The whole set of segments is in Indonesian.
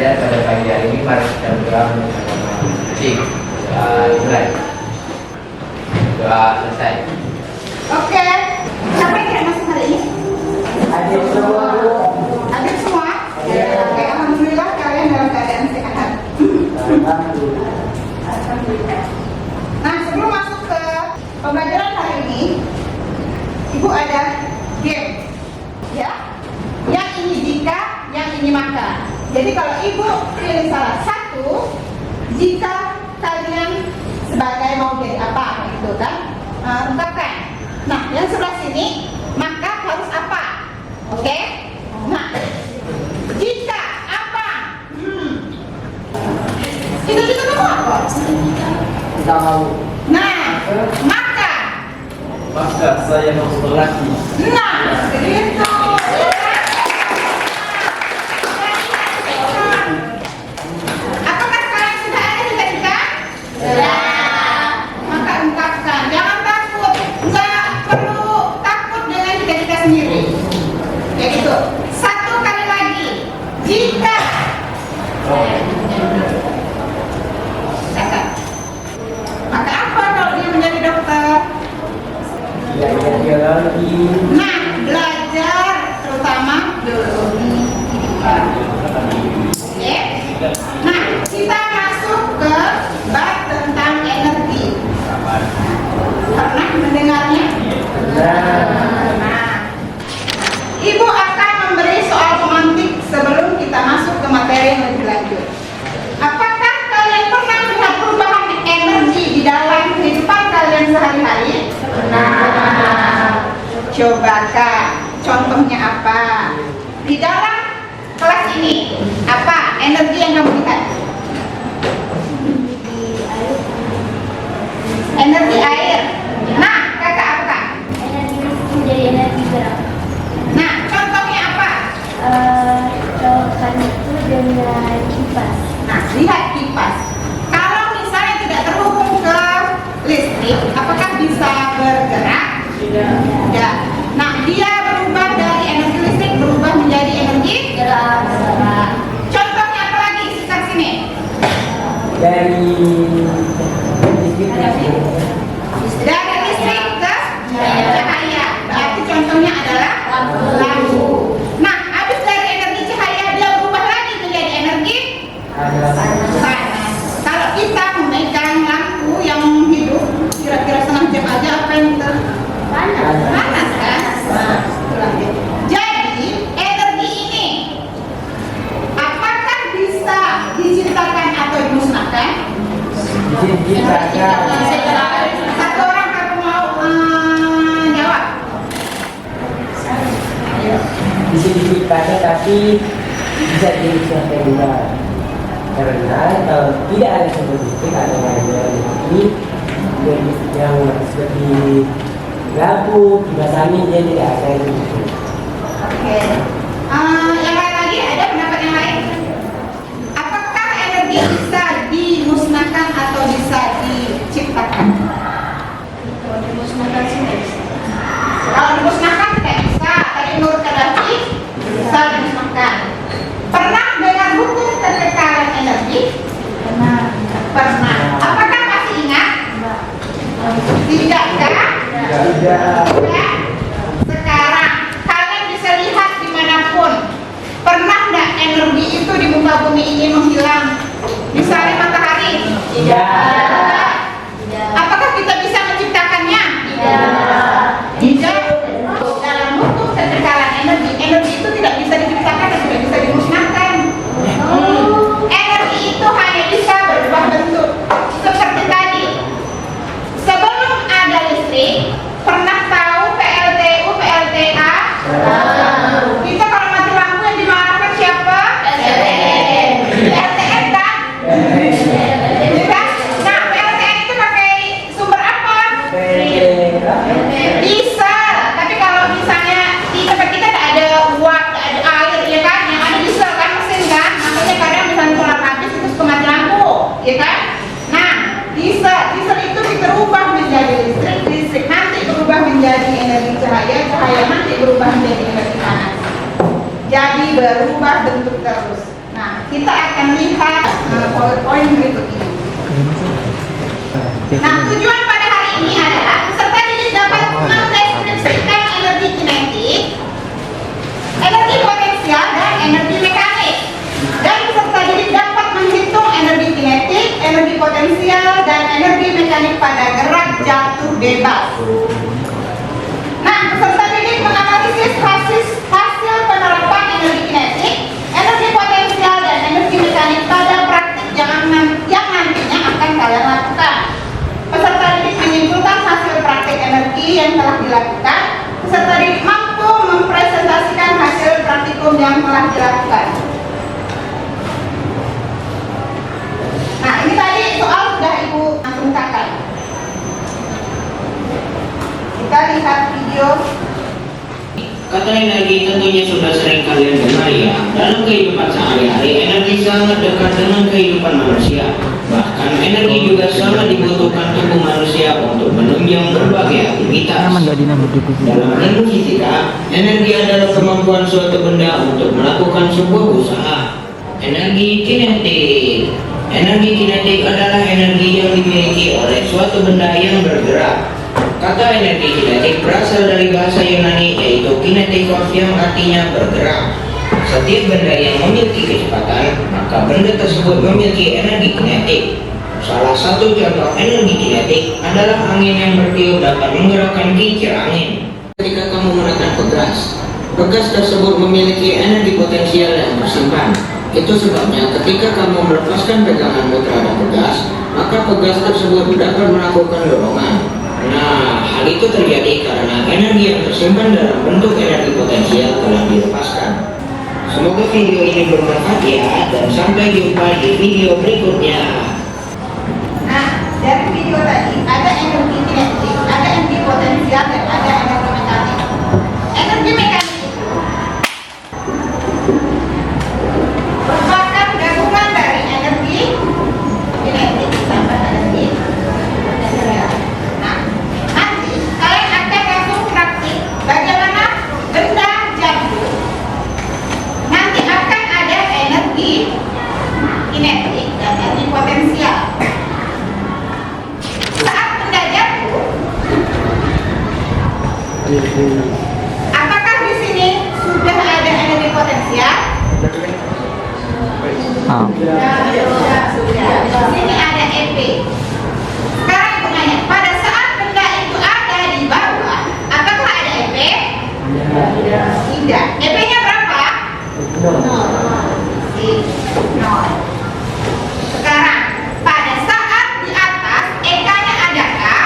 belajar pada pagi hari ini. Mari kita berdoa bersama-sama. Mulai. Doa selesai. Oke, siapa yang kira masuk hari ini? Adik semua. Adik semua? Oke, alhamdulillah kalian dalam keadaan sehat. Alhamdulillah. Nah, sebelum masuk ke pembelajaran hari ini, Ibu ada game, ya? Yang ini jika, yang ini maka. Jadi kalau Ibu pilih salah satu, jika kalian sebagai mau jadi apa, gitu kan? Ungkapkan. Nah, yang sebelah sini, maka harus apa? Oke? Nah, jika apa? Kita mau apa? Kita mau. Nah, maka. Maka saya mau berlatih. Nah, gitu. Apakah sekarang sudah ada cita-cita? Ya. Maka ungkapkan. Jangan takut. Nggak perlu takut dengan cita-cita sendiri. Ya gitu. Satu kali lagi. Jika. Kata. Maka apa kalau dia menjadi dokter? Belajar biologi. Nah, belajar terutama biologi. Oke. Nah, kita masuk ke bab tentang energi. Pernah mendengarnya? Nah, Ibu akan memberi soal pemantik sebelum kita masuk ke materi yang lebih lanjut. Apakah kalian pernah melihat perubahan energi di dalam kehidupan kalian sehari-hari? Coba Kak, contohnya apa? Di dalam kelas ini, apa energi yang kamu lihat? Energi air. Nah, kakak apa Kak? Energi listrik menjadi energi gerak. Nah, contohnya apa? Colokan itu dengan kipas. Nah, lihat kipas. Kalau misalnya tidak terhubung ke listrik, apakah bisa bergerak? Tidak. Nah, dia berubah dari energi listrik berubah menjadi energi Gerak. Contohnya apa lagi? Sekitar sini. Dari listrik. Dari listrik ke cahaya. Berarti contohnya adalah lampu. Nah, habis dari energi cahaya dia berubah lagi menjadi energi panas. Kalau kita memegang lampu yang hidup kira-kira setengah jam aja apa yang panas kan? Nah, itulah dia. Jadi energi ini apakah bisa diciptakan atau dimusnahkan? Satu orang kamu mau jawab? Bisa diciptakan tapi bisa dimusnahkan juga. Karena kalau tidak ada sumber listrik atau energi yang seperti lampu, kipas angin, dia tidak akan listrik. Oke. Yang lain lagi ada pendapat yang lain? Apakah energi bisa dimusnahkan atau bisa diciptakan? Kalau dimusnahkan sih nggak bisa. Kalau dimusnahkan tidak bisa. Tadi menurut Kadafi bisa dimusnahkan. Pernah dengar hukum kekekalan energi? Pernah. Apakah masih ingat? Tidak kan? Tidak. Ya. Sekarang kalian bisa lihat dimanapun. Pernah nggak energi itu di muka bumi ini menghilang? Misalnya matahari. Tidak. Apakah kita bisa menciptakannya? Tidak. Dalam hukum kekekalan energi, energi itu tidak bisa diciptakan dan tidak bisa dimusnahkan. Energi itu hanya bisa berubah bentuk. Seperti tadi, sebelum ada listrik, pernah tahu PLTU, PLTA? Kita kalau mati lampu yang dimarahkan siapa? PLTN kan? Bukan? Nah, PLTN itu pakai sumber apa? Bisa, tapi kalau misalnya di tempat kita tidak ada uap, tidak ada air, ya kan? Yang ada diesel kan, mesin kan? Makanya kadang misalnya solar habis itu suka mati lampu, ya kan? Nah, diesel itu berubah menjadi listrik, listrik nanti berubah menjadi energi cahaya, cahaya nanti berubah menjadi energi panas. Jadi berubah bentuk terus. Nah, kita kita akan lihat PowerPoint berikut ini. Nah, tujuan pada hari ini adalah peserta didik dapat mendeskripsikan energi kinetik, energi potensial, dan energi mekanik. Dan peserta didik dapat menghitung energi kinetik, energi potensial, dan energi mekanik pada gerak jatuh bebas. Nah, peserta didik menganalisis hasil penerapan energi kinetik, energi potensial, dan energi mekanik pada praktik yang nantinya akan kalian lakukan. Peserta didik menyimpulkan hasil praktik energi yang telah dilakukan. Peserta didik mampu mempresentasikan hasil praktikum yang telah dilakukan. Nah, ini tadi soal sudah Ibu kemukakan. Kita lihat video. Kata energi tentunya sudah sering kalian dengar ya. Dalam kehidupan sehari-hari, energi sangat dekat dengan kehidupan manusia. Bahkan energi juga sangat dibutuhkan tubuh manusia untuk menunjang berbagai aktivitas. Dalam ilmu fisika, energi adalah kemampuan suatu benda untuk melakukan sebuah usaha. Energi kinetik. Energi kinetik adalah energi yang dimiliki oleh suatu benda yang bergerak. Kata energi kinetik berasal dari bahasa Yunani yaitu kinetikos yang artinya bergerak. Setiap benda yang memiliki kecepatan, maka benda tersebut memiliki energi kinetik. Salah satu contoh energi kinetik adalah angin yang bertiup dapat menggerakkan kincir angin. Ketika kamu menekan pegas tersebut memiliki energi potensial yang tersimpan. Itu sebabnya ketika kamu melepaskan peganganmu terhadap pegas, maka pegas tersebut dapat melakukan dorongan. Nah, hal itu terjadi karena energi yang tersimpan dalam bentuk energi potensial telah dilepaskan. Semoga video ini bermanfaat ya, dan sampai jumpa di video berikutnya. Nah, dari video tadi ada energi kinetik, ada energi potensial, dan ada energi mekanik. Energi mekanik itu merupakan gabungan dari energi kinetik ditambah energi potensial. Nah, nanti kalian akan langsung praktik bagaimana benda jatuh. Nanti akan ada energi kinetik dan energi potensial. Saat benda jatuh, apakah di sini sudah ada energi potensial? Sudah. Di sini ada EP. Sekarang aku nanya, pada saat benda itu ada di bawah, apakah ada EP? Tidak. EP-nya berapa? 0. Sekarang, pada saat di atas, EK-nya adakah?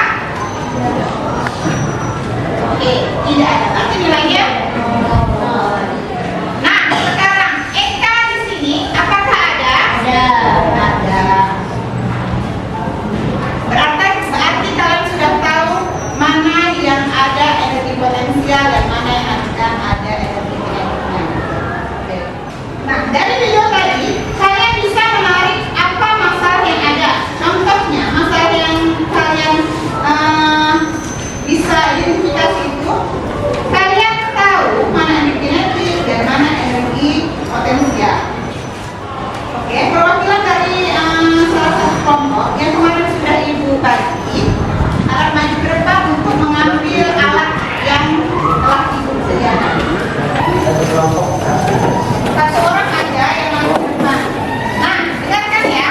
Oke, tidak ada. Berarti nilainya 0. Nah, sekarang EK di sini apakah ada? Ada. Berarti kalian sudah tahu mana yang ada energi potensial dan mana yang akan ada energi kinetiknya. Oke. Nah, dari video tadi kalian bisa menarik apa masalah yang ada. Contohnya, masalah yang kalian bisa identifikasi itu, kalian tahu mana energi kinetik dan mana energi potensial. Oke, perwakilan dari salah satu kelompok yang kemarin sudah Ibu bagi harap maju ke depan untuk mengambil alat yang telah Ibu sediakan. Satu orang aja yang maju ke depan. Nah, dengarkan ya.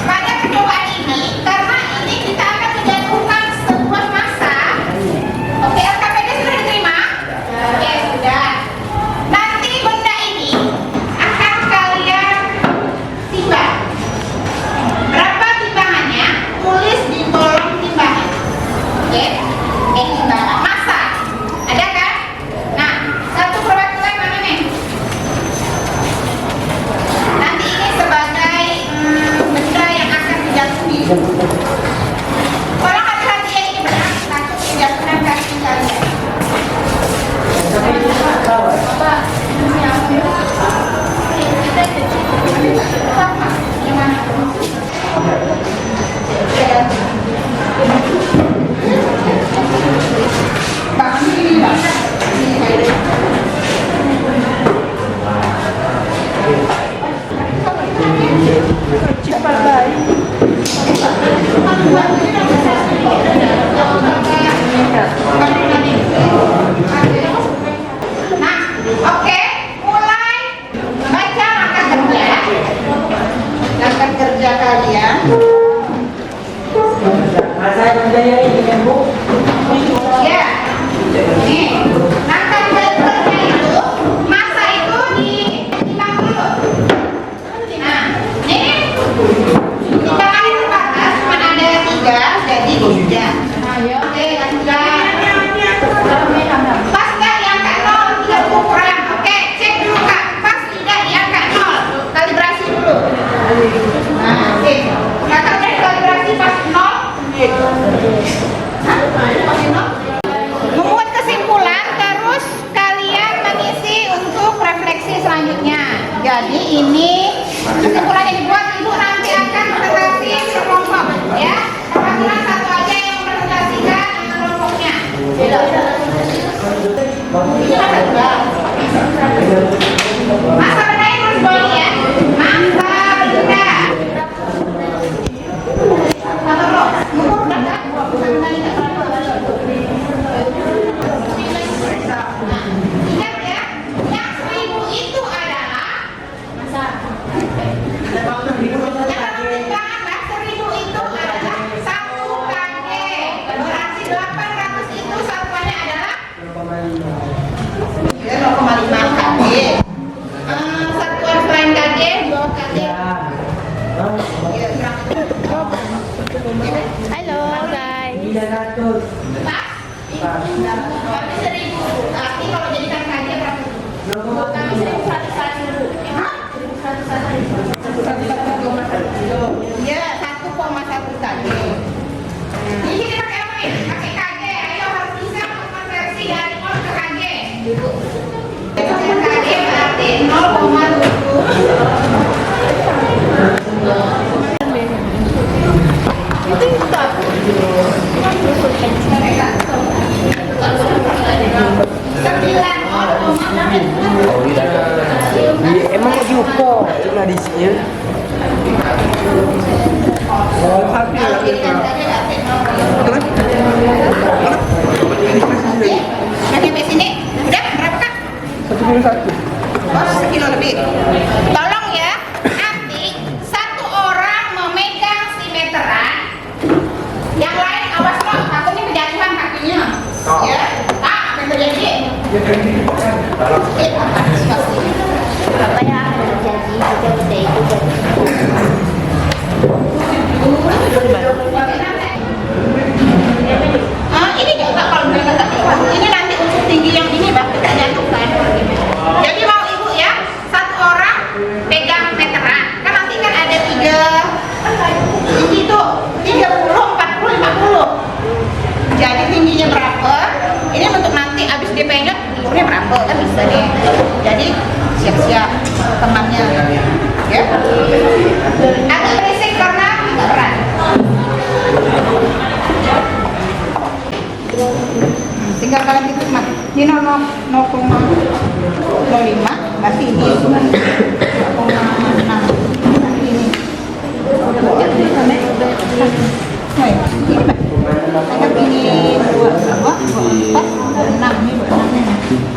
Pada percobaan ini, karena ini kita akan menjatuhkan sebuah massa. Oke, LKPD sudah diterima? Oke, sudah. Nanti benda ini akan kalian timbang. Berapa timbangannya? Tulis di kolom timbangan. Oke, timbangan massa. Ada kan? Nah, satu perwakilan mana nih? Nanti ini sebagai benda yang akan dijatuhi. Tolong hati-hati ya, ini benar takut dijatuhkan kaki kalian. Bapak, ini apa? Sama, gimana? Bang, ini bang. Ini Ya. Nih, angka berikutnya itu masa itu ditimbang dulu. Nah, ini timbangan yang terbatas cuma ada 3, jadi 3. Oke, lanjutkan. Pas nggak di angka 0, 30 kurang. Oke, cek dulu Kak. Pas tidak di angka 0. Kalibrasi dulu. Nah, oke. Kakak udah kalibrasi pas 0. Membuat kesimpulan, terus kalian mengisi untuk refleksi selanjutnya. Jadi ini kesimpulan yang dibuat, Ibu nanti akan presentasi kelompok, ya. Kebetulan satu aja yang mempresentasikan kelompoknya. Masa berdaya terus boleh ya. Masa berdaya. Ingat ya, yang 1000 itu adalah yang timbangan 1000 itu adalah 1 kg. Berarti 800 itu satuannya adalah 0,5 kg. Satuan selain kg 2 kg. Halo guys. 900. Pas? Tapi 1000. Tapi kalau jadikan kg berapa? Kami 1100 dulu. Hah? 1100. Ya, 1,1 kg. Ini kita pakai apa nih? Pakai kg. Ayo harus bisa mengonversi dari 0 ke kg. Kg berarti 0,7. Emang mau diukur cuma di sini. Kalau jadikan kg berarti 0,7. Sampai sini udah berapa Kak? 1,1. Oh, 1 kilo lebih. Tolong ya, nanti satu orang memegang si meteran, yang lain awas loh, takutnya kejatuhan kakinya. Ya, apa yang terjadi? Apa yang akan terjadi jika benda itu jatuh? Ini juga kalau mereka tak ikhlas, ini nanti unsur tinggi yang ini bakal dijatuhkan. Jadi mau ibu ya, satu orang pegang meteran, kan nanti kan ada 3 tinggi tuh, 30, 40, 50. Jadi tingginya berapa? Ini untuk nanti abis dia pegang, umurnya berapa kan bisa deh. Jadi siap-siap temannya, ya. Agak berisik karena agak berat. Tinggal kalian itu cuma ini 0,05 berarti ini 0,6 ini anggap ini 2, 4, 6 ini 26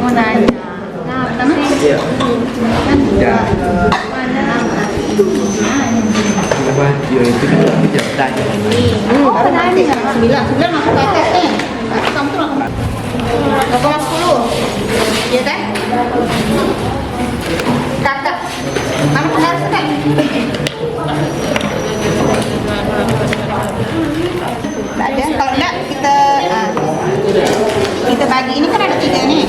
mau nanya Video itu kan tidak tanya. Baru nanti 9 masuk ke atas nih. Kamu tuh 0,10. Iya kan? Kakak. Mana pengaruh kan? Nggak ada. Kalau enggak kita bagi. Ini kan ada 3 nih.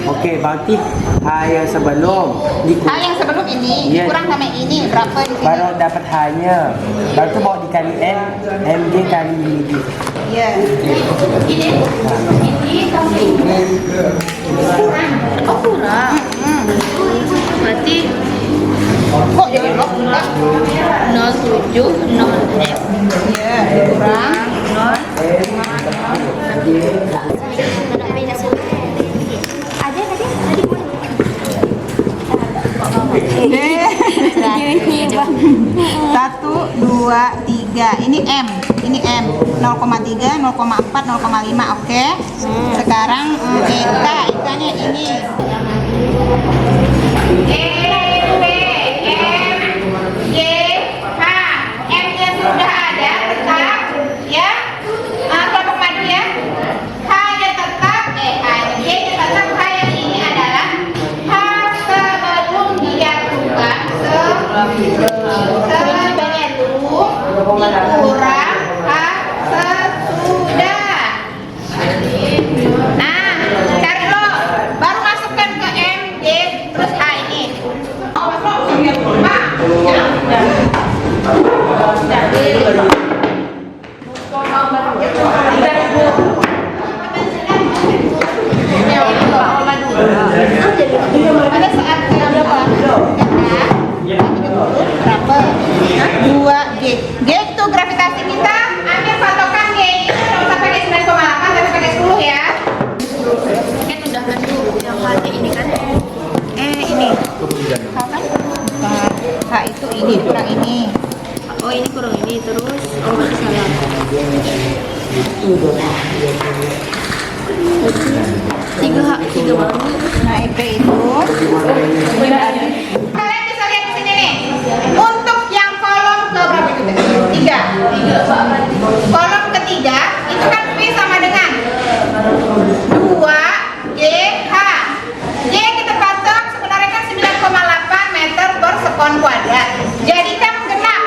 Okey, berarti yang sebelum Yang sebelum ini Yes. kurang sama ini berapa di sini? baru dapat hanya. Baru tu bawa dikali M, MG kali MG. Iya. Ini kurang. Oh kurang. Berarti Kok jadi blok enggak? 07 0 F. Iya, kurang. Ada tadi boleh. Satu, dua, tiga. 0,3. Ini M, 0,3, 0,4, 0,5. Oke. Sekarang Ika-nya ini. E, B, M, G, H. M-nya sudah ada, tetap, ya. Kelompok madu ya. H-nya tetap, G-nya tetap. H yang ini adalah H sebelum dijatuhkan, sebelum dikurang H sesudah. Nah, cari lo, baru masukkan ke M, G, terus H ini. Oh, lo lupa, ya. Pada saat berapa? 2 G. G itu gravitasi kita. Ambil patokan G ini nggak usah pakai 9,8 tapi pakai 10 ya. Kan udah mendung yang hati ini kan. Ini. H itu ini kurang ini. Oh ini kurang ini terus. Oh berarti salah. 3 baru. Nah, EP itu. Kalian bisa lihat di sini nih. Untuk yang kolom ke berapa itu? 3. Kolom ketiga itu kan P sama dengan 2 G H. G kita patok sebenarnya kan 9,8 meter per sekon kuadrat. Jadikan genap.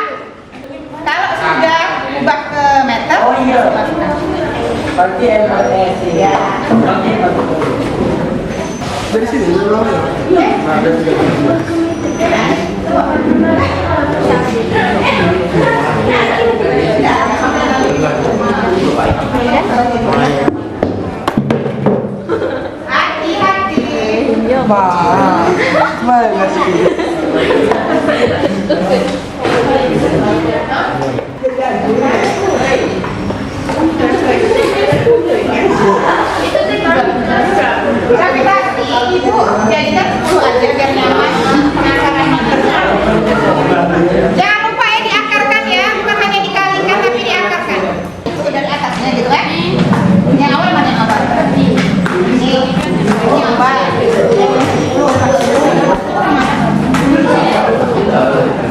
Kalau sudah ubah ke meter, Berarti MPS ya. Dari sini dulu. Ada hati-hati. Mana sih? Gravitasi ibu jadikan 10 aja biar nyaman penakarannya. Jangan lupa ya diakarkan ya, bukan hanya dikalikan tapi diakarkan. Itu dari atasnya gitu kan? Yang awal mana yang awal? Ini awal.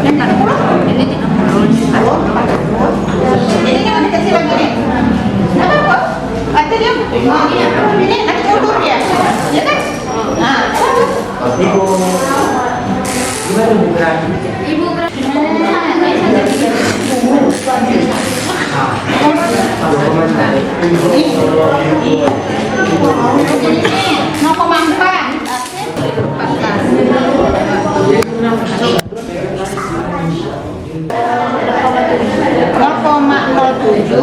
Yang 40? Ini 30. Jadi yang lebih kecil lagi nih. Kenapa kok? Ada dia? Ini nanti mundur ya? Ya kan? Nah, Ibu, gimana Bu Grafi? Ibu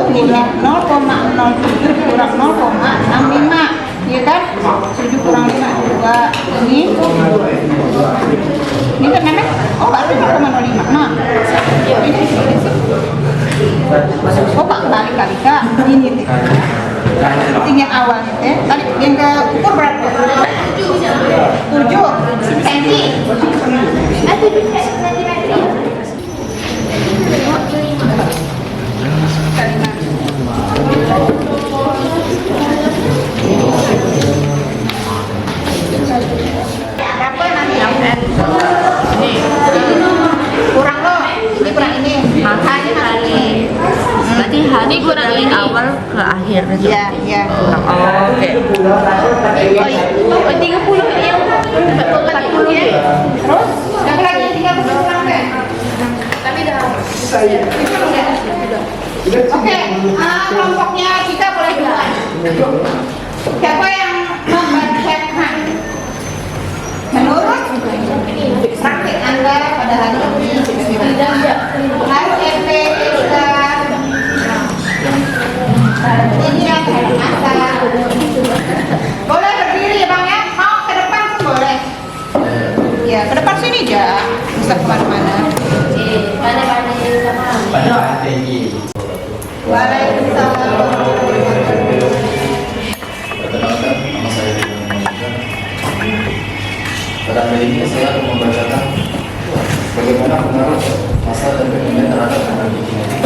ini 0,07 kurang 0,65 ya kan? 7 kurang 5 2 ini kan memang oh berarti 0,05 nah ini oh pak balik kali kak ini tinggi awal tadi yang ke ukur berapa? 7 senti berapa nanti ini kurang loh ini kurang ini makanya kali berarti hari kurang ini awal ke akhir ya ya oke. Oh 30 yang 40 ya. terus yang lagi 30 kurang deh Tapi dah. oke kelompoknya kita boleh duluan siapa yang membacakan menurut praktik Anda pada hari ini harus MP ini yang asal boleh berdiri bang ya mau ke depan pun boleh ya ke depan sini aja bisa kemana-mana Pada tinggi. Waalaikumsalam. Perkenalkan, nama saya pada hari ini saya akan membacakan bagaimana pengaruh masa dan fenomena terhadap energi kinetik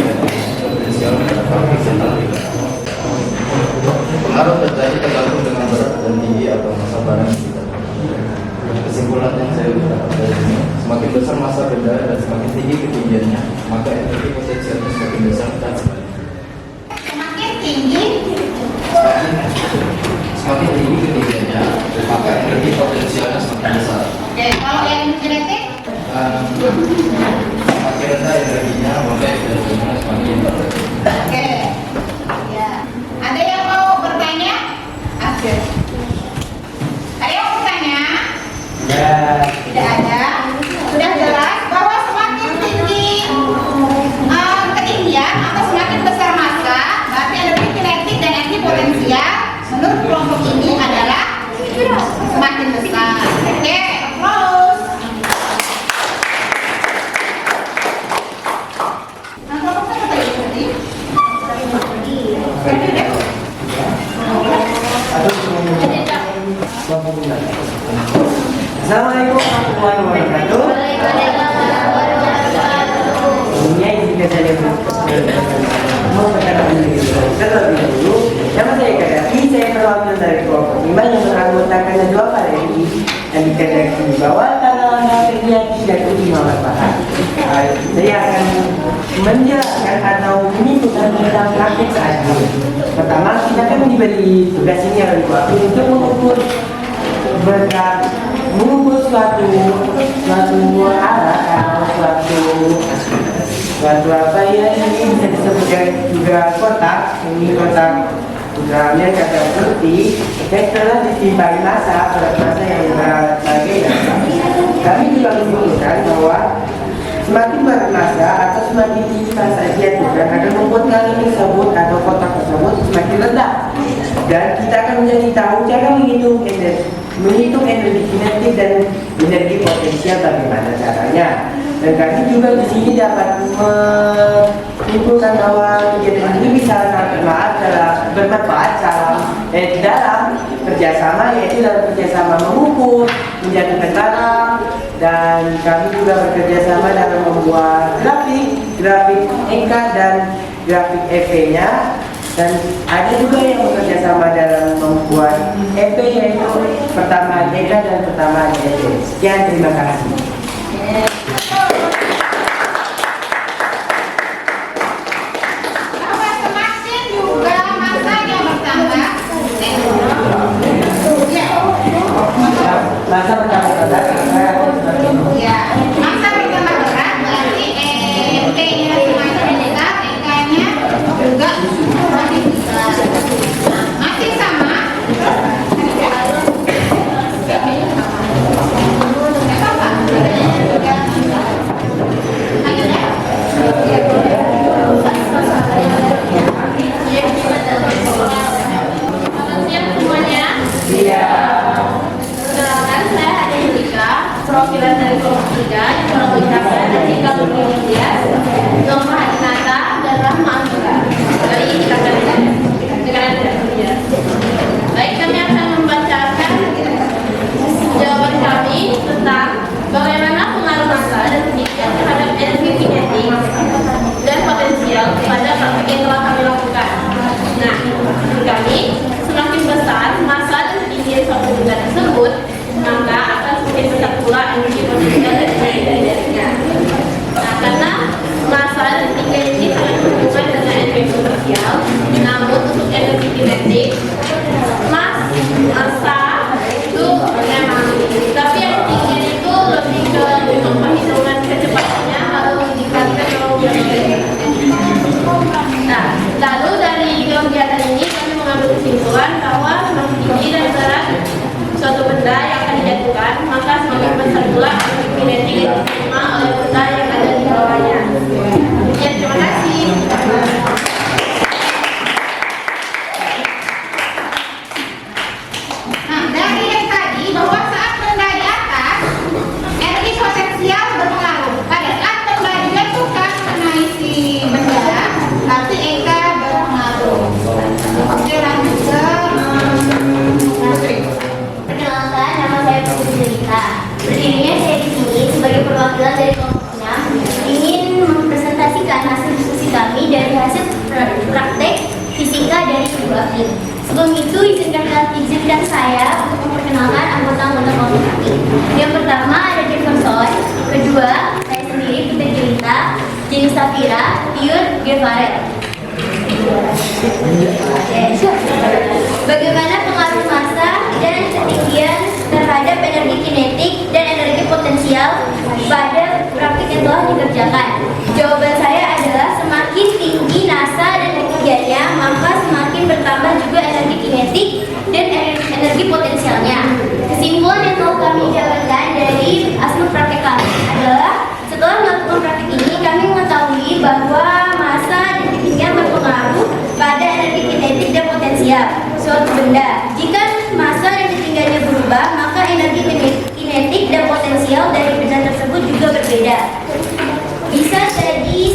Assalamualaikum warahmatullahi wabarakatuh. Ini jika saya mau perkenalkan diri terlebih dahulu, nama saya Kadafi. Saya perwakilan dari kelompok 5 yang beranggotakan 2 KRI yang dikedeksi di bawah tanggal kegiatan dan Muhammad Farhan. Saya akan menjelaskan atau menyebutkan tentang praktik saat ini. Pertama, kita akan diberi tugas ini oleh waktu untuk mengukur suatu alat atau suatu apa ya, ini bisa disebut juga kotak. Ini kotak dalamnya kata putih yang telah ditimpai massa yang berbeda. Kami juga menunjukkan bahwa semakin bermassa atau semakin tinggi massa dijatuhkan akan membuat kaleng tersebut atau kotak tersebut semakin rendah. Dan kita akan menjadi tahu cara menghitung energi kinetik dan energi potensial bagaimana caranya. Dan kami juga di sini dapat menyimpulkan bahwa kegiatan ini bisa sangat bermanfaat dalam kerjasama, yaitu dalam kerjasama mengukur, menjatuhkan barang, dan kami juga bekerjasama dalam membuat grafik EK dan grafik EP-nya. Dan ada juga yang bekerjasama dalam membuat EP, yaitu pertama EK dan pertama EP. Sekian, terima kasih. Bahwa semakin juga masanya bertambah. Masa bertambah Ya, masa bertambah berat berarti EP-nya semakin dekat, EK-nya juga semakin besar. Masih sama. Selamat siang semuanya. Iya. Perkenalkan, saya Hadi Yulika, perwakilan dari kelompok 3 yang beranggotakan Atika Nurminias, Noma Hadinata, dan Rahma Amira. Kali ini kita akan tidak kerja. Baik, kami akan membacakan jawaban kami tentang bagaimana pengaruh massa dan ketinggian terhadap energi kinetik dan potensial pada praktik yang telah kami lakukan. Nah, menurut kami, semakin besar massa dan ketinggian suatu benda tersebut, maka akan semakin besar pula energi potensial darinya. Nah, karena massa dan ketinggian ini sangat berhubungan dengan energi potensial, namun untuk energi kinetik, massa itu memang, tapi yang ketinggian itu lebih ke untuk perhitungan kecepatannya lalu dikalikan Nah, lalu dari kegiatan ini kami mengambil kesimpulan bahwa semakin tinggi dan berat suatu benda yang akan dijatuhkan, maka semakin besar pula energi kinetik yang diterima oleh benda yang ada di bawahnya. Ya, terima kasih. Nah, dari yang tadi bahwa saat benda di atas, energi potensial berpengaruh. Pada saat benda dijatuhkan mengenai si benda, nanti EK berpengaruh. Oke, lanjut ke Nasri. Perkenalkan, nama saya Putri Jelita. Berdirinya saya di sini sebagai perwakilan dari kelompok 6 ingin mempresentasikan hasil diskusi kami dari hasil praktek fisika dari sebuah film. Sebelum itu izinkan saya untuk memperkenalkan anggota-anggota kelompok kami. Yang pertama ada Jefferson, kedua saya sendiri Putri Jelita, Jenny Safira, Tiur Gevaret. Bagaimana pengaruh massa dan ketinggian terhadap energi kinetik dan energi potensial pada praktik yang telah dikerjakan? Jawaban saya adalah semakin tinggi massa dan ketinggiannya, maka semakin bertambah juga energi kinetik dan energi potensialnya. Kesimpulan yang telah kami dapatkan dari hasil praktik kami adalah setelah melakukan praktik ini, kami mengetahui bahwa massa dan ketinggian berpengaruh pada energi kinetik dan potensial suatu benda. Jika massa dan ketinggiannya berubah, maka energi kinetik dan potensial dari benda tersebut juga berbeda. Bisa jadi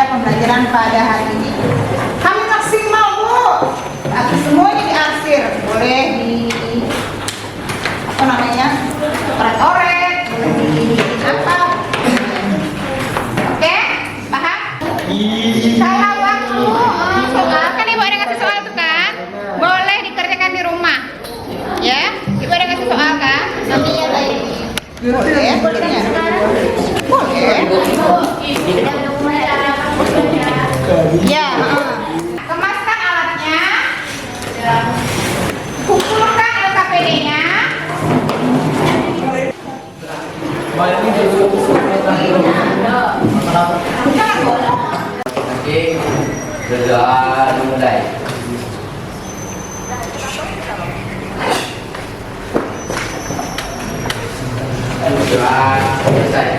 pembelajaran pada hari ini. Kami maksimal, Bu. Tapi semuanya diarsir. Boleh di apa namanya? Oret-oret, boleh di apa? Oke? Paham? Kalau waktu soal kan Ibu ada ngasih soal tuh kan? Boleh dikerjakan di rumah. Ya? Ibu ada ngasih soal kan? Tapi ya baik. Boleh, boleh. Boleh. Ya. Kemaskan alatnya. Kumpulkan LKPD-nya. Oke, berdoa dimulai. Doa selesai.